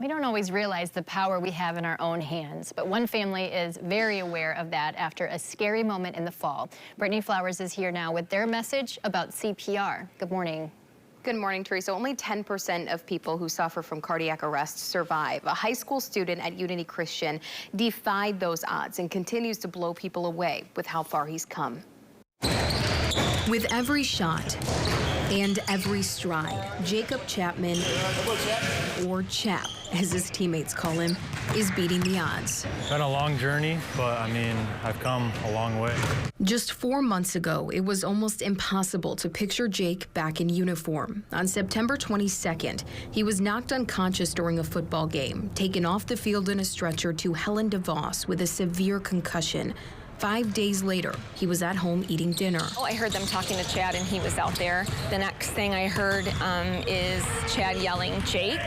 We don't always realize the power we have in our own hands, but one family is very aware of that after a scary moment in the fall. Brittany Flowers is here now with their message about CPR. Good morning. Good morning, Teresa. Only 10% of people who suffer from cardiac arrest survive. A high school student at Unity Christian defied those odds and continues to blow people away with how far he's come. With every shot and every stride, Jacob Chapman, or Chap, as his teammates call him, is beating the odds. It's been a long journey, but I mean, I've come a long way. Just 4 months ago, it was almost impossible to picture Jake back in uniform. On September 22nd, he was knocked unconscious during a football game, taken off the field in a stretcher to Helen DeVos with a severe concussion. 5 days later, he was at home eating dinner. Oh, I heard them talking to Chad, and he was out there. The next thing I heard is Chad yelling, Jake,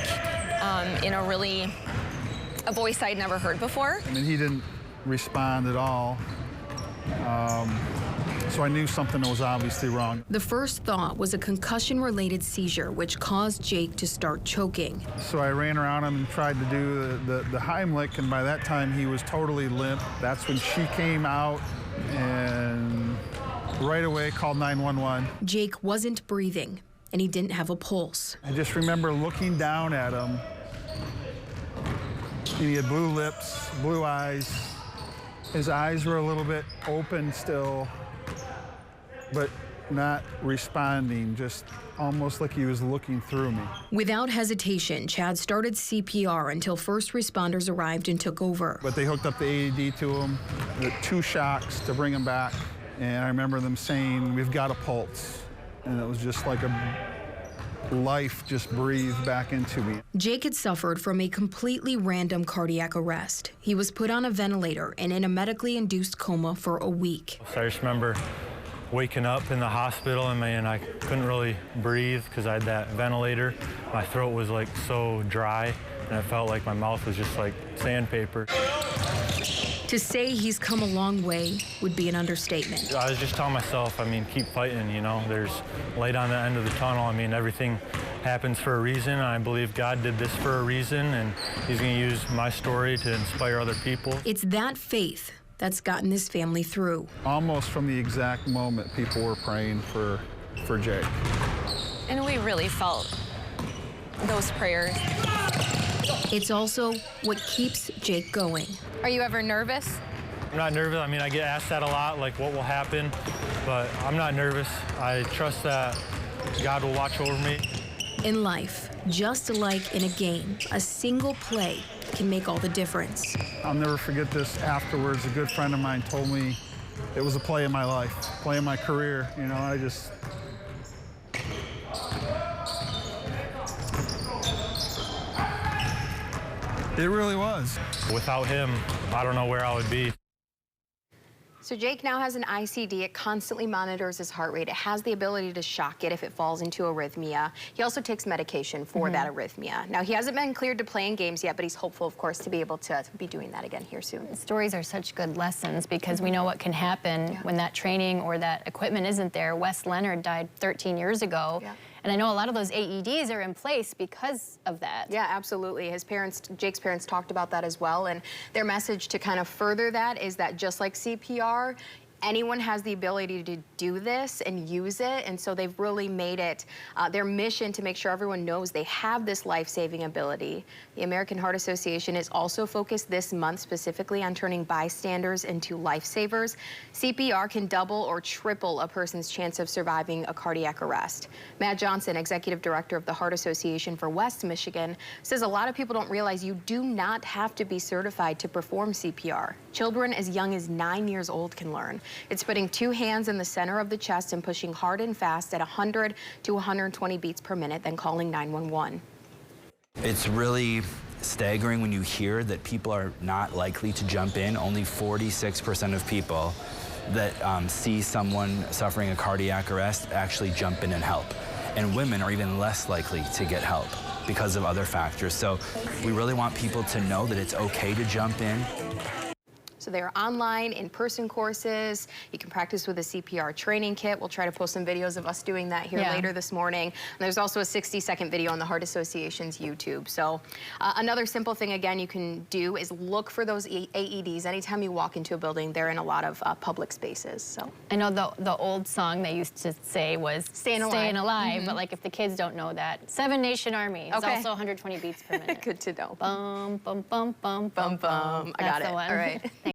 in a voice I'd never heard before. And he didn't respond at all. So I knew something was obviously wrong. The first thought was a concussion-related seizure, which caused Jake to start choking. So I ran around him and tried to do the Heimlich, and by that time he was totally limp. That's when she came out and right away called 911. Jake wasn't breathing, and he didn't have a pulse. I just remember looking down at him. He had blue lips, blue eyes. His eyes were a little bit open still, but not responding, just almost like he was looking through me. Without hesitation, Chad started CPR until first responders arrived and took over. But they hooked up the AED to him, the 2 shocks to bring him back. And I remember them saying, we've got a pulse. And it was just like a life just breathed back into me. Jake had suffered from a completely random cardiac arrest. He was put on a ventilator and in a medically induced coma for a week. So I just remember waking up in the hospital and I couldn't really breathe because I had that ventilator. My throat was like so dry and it felt like my mouth was just like sandpaper. To say he's come a long way would be an understatement. I was just telling myself, I mean, keep fighting, you know, there's light on the end of the tunnel. I mean, everything happens for a reason. I believe God did this for a reason, and he's going to use my story to inspire other people. It's that faith that's gotten this family through. Almost from the exact moment people were praying for Jake. And we really felt those prayers. It's also what keeps Jake going. Are you ever nervous? I'm not nervous. I mean, I get asked that a lot, like what will happen, but I'm not nervous. I trust that God will watch over me. In life, just like in a game, a single play can make all the difference. I'll never forget this afterwards. A good friend of mine told me it was a play in my life, play in my career. You know, it really was. Without him, I don't know where I would be. So Jake now has an ICD. It constantly monitors his heart rate. It has the ability to shock it if it falls into arrhythmia. He also takes medication for that arrhythmia. Now, he hasn't been cleared to play in games yet, but he's hopeful, of course, to be able to be doing that again here soon. Stories are such good lessons because we know what can happen when that training or that equipment isn't there. Wes Leonard died 13 years ago. And I know a lot of those AEDs are in place because of that. Yeah, absolutely. His parents, Jake's parents, talked about that as well. And their message to kind of further that is that just like CPR, anyone has the ability to do this and use it, and so they've really made it their mission to make sure everyone knows they have this life-saving ability. The American Heart Association is also focused this month specifically on turning bystanders into lifesavers. CPR can double or triple a person's chance of surviving a cardiac arrest. Matt Johnson, Executive Director of the Heart Association for West Michigan, says a lot of people don't realize you do not have to be certified to perform CPR. Children as young as 9 years old can learn. It's putting 2 hands in the center of the chest and pushing hard and fast at 100 to 120 beats per minute, then calling 911. It's really staggering when you hear that people are not likely to jump in. Only 46% of people that see someone suffering a cardiac arrest actually jump in and help. And women are even less likely to get help because of other factors. So we really want people to know that it's okay to jump in. So they're online, in-person courses. You can practice with a CPR training kit. We'll try to post some videos of us doing that here later this morning. And there's also a 60-second video on the Heart Association's YouTube. So another simple thing, again, you can do is look for those AEDs. Anytime you walk into a building, they're in a lot of public spaces. So I know the old song they used to say was Staying Alive. but like if the kids don't know that, Seven Nation Army is also 120 beats per minute. good to know. Bum, bum, bum, bum, bum, Bum, bum. I got That's it. the one. All right.